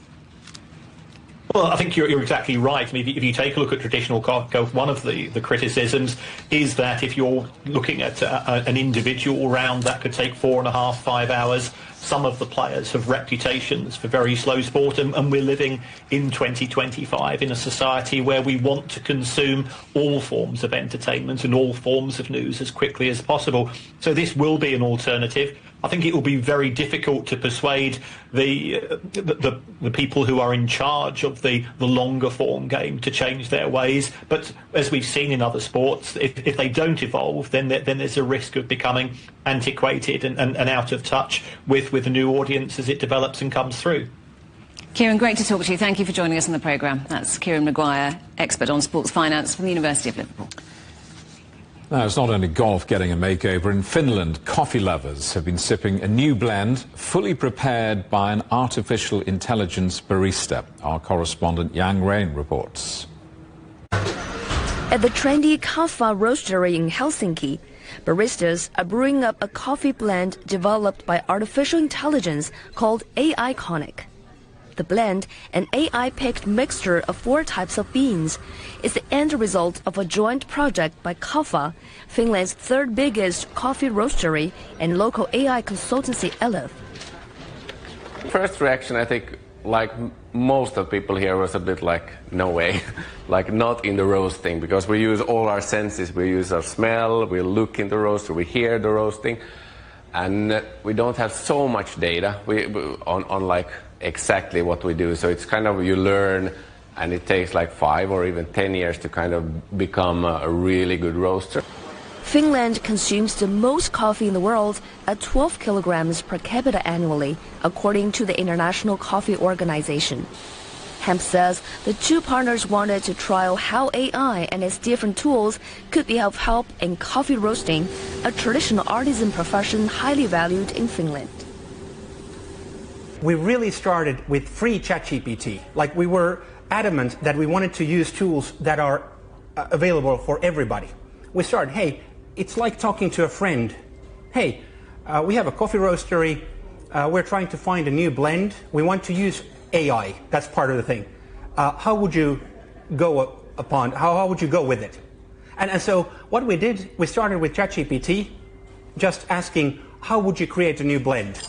Well, I think you're exactly right. I mean, if you take a look at traditional golf, one of the criticisms is that if you're looking at an individual round that could take 4.5, 5 hours, some of the players have reputations for very slow sport, and we're living in 2025 in a society where we want to consume all forms of entertainment and all forms of news as quickly as possible. So this will be an alternative. I think it will be very difficult to persuade the people who are in charge of the longer form game to change their ways. But as we've seen in other sports, if they don't evolve, then there's a risk of becoming antiquated and out of touch with a new audience as it develops and comes through. Kieran, great to talk to you. Thank you for joining us on the programme. That's Kieran Maguire, expert on sports finance from the University of Liverpool. Now, it's not only golf getting a makeover. In Finland, coffee lovers have been sipping a new blend fully prepared by an artificial intelligence barista. Our correspondent Yang Rain reports. At the trendy Kaffa roastery in Helsinki, baristas are brewing up a coffee blend developed by artificial intelligence called AI Conic. The blend, an AI-picked mixture of 4 types of beans, is the end result of a joint project by Kaffa, Finland's 3rd biggest coffee roastery, and local AI consultancy Elif. First reaction, I think, like most of people here, was a bit like, no way, like not in the roasting, because we use all our senses. We use our smell, we look in the roaster, we hear the roasting, and we don't have so much data on like exactly what we do. So it's kind of, you learn, and it takes like 5 or even 10 years to kind of become a really good roaster. Finland consumes the most coffee in the world at 12 kilograms per capita annually, according to the International Coffee Organization. Hemp says the two partners wanted to trial how AI and its different tools could be of help in coffee roasting, a traditional artisan profession highly valued in Finland. We really started with free ChatGPT. Like, we were adamant that we wanted to use tools that are available for everybody. We started, hey, it's like talking to a friend. Hey, we have a coffee roastery. We're trying to find a new blend. We want to use AI. That's part of the thing. How would you go how would you go with it? And so what we did, we started with ChatGPT, just asking, how would you create a new blend?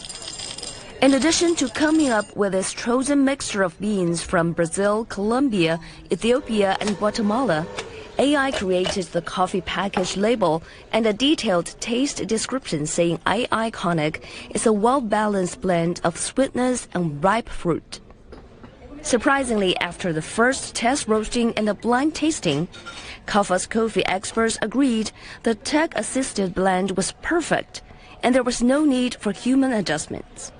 In addition to coming up with this chosen mixture of beans from Brazil, Colombia, Ethiopia, and Guatemala, AI created the coffee package label and a detailed taste description saying AI Conic is a well-balanced blend of sweetness and ripe fruit. Surprisingly, after the first test roasting and the blind tasting, Kaffa's coffee experts agreed the tech-assisted blend was perfect and there was no need for human adjustments.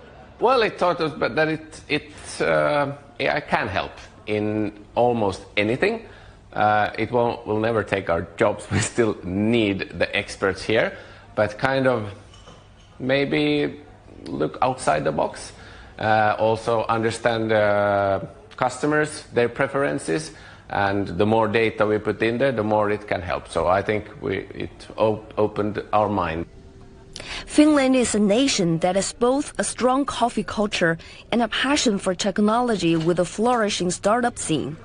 Well, it taught us that AI can help in almost anything. It will never take our jobs. We still need the experts here, but kind of maybe look outside the box. Also understand customers, their preferences, and the more data we put in there, the more it can help. So I think it opened our mind. Finland is a nation that has both a strong coffee culture and a passion for technology with a flourishing startup scene.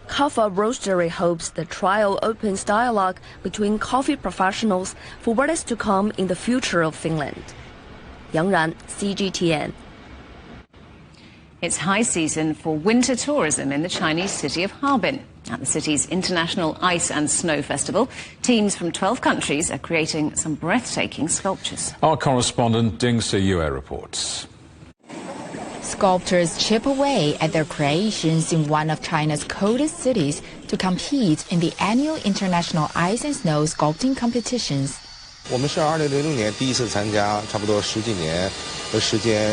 Kaffa Roastery hopes the trial opens dialogue between coffee professionals for what is to come in the future of Finland. Yang Ran, CGTN. It's high season for winter tourism in the Chinese city of Harbin. At the city's International Ice and Snow Festival, teams from 12 countries are creating some breathtaking sculptures. Our correspondent Ding Se-yue reports. Sculptors chip away at their creations in one of China's coldest cities to compete in the annual International Ice and Snow Sculpting competitions. 我们是2006年第一次参加，差不多10几年的时间，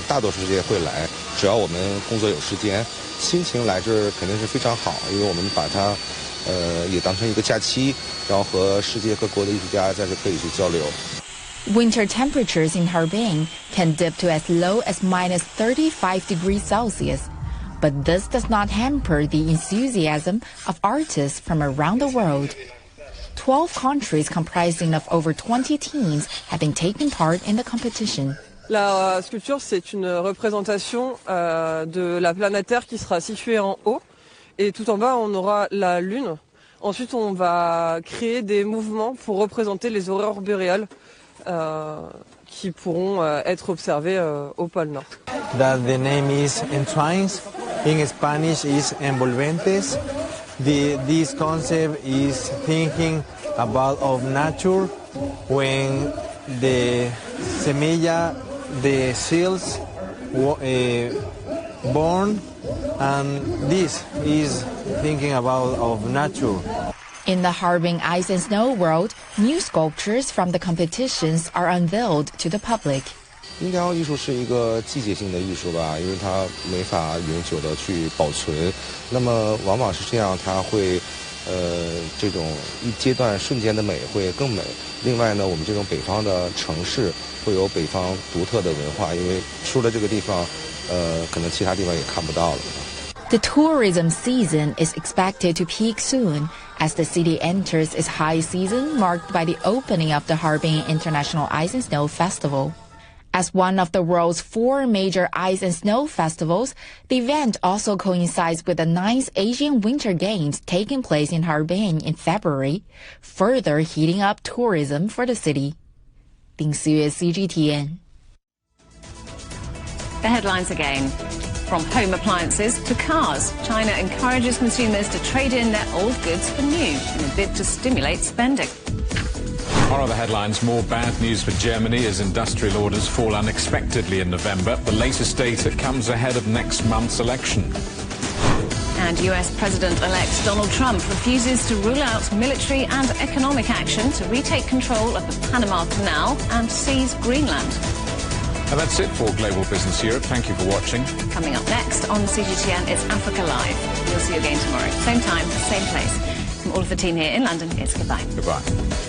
大多数时间会来，只要我们工作有时间，心情来这儿肯定是非常好，因为我们把它，也当成一个假期，然后和世界各国的艺术家在这可以去交流。Winter temperatures in Harbin can dip to as low as -35 degrees Celsius, but this does not hamper the enthusiasm of artists from around the world. 12 countries comprising of over 20 teams have been taking part in the competition. La sculpture, c'est une représentation de la planète Terre qui sera située en haut. Et tout en bas, on aura la Lune. Ensuite, on va créer des mouvements pour représenter les aurores boréales qui pourront être observées au pôle Nord. The name is Entrains. In Spanish is Envolventes. This concept is thinking about of nature when the semilla, the seeds born, and this is thinking about of nature. In the Harbin Ice and Snow world, new sculptures from the competitions are unveiled to the public. 冰雕艺术是一个季节性的艺术吧，因为它没法永久的去保存，那么往往是这样，它会，这种一阶段瞬间的美会更美。另外呢，我们这种北方的城市会有北方独特的文化，因为出了这个地方，可能其他地方也看不到了。The tourism season is expected to peak soon as the city enters its high season marked by the opening of the Harbin International Ice and Snow Festival. As one of the world's 4 major ice and snow festivals, the event also coincides with the 9th Asian Winter Games taking place in Harbin in February, further heating up tourism for the city. 丁思月 CGTN. The headlines again. From home appliances to cars, China encourages consumers to trade in their old goods for new in a bid to stimulate spending. Our other headlines, more bad news for Germany as industrial orders fall unexpectedly in November. The latest data comes ahead of next month's election. And US President-elect Donald Trump refuses to rule out military and economic action to retake control of the Panama Canal and seize Greenland. And that's it for Global Business Europe. Thank you for watching. Coming up next on CGTN, it's Africa Live. We'll see you again tomorrow. Same time, same place. From all of the team here in London, it's goodbye. Goodbye.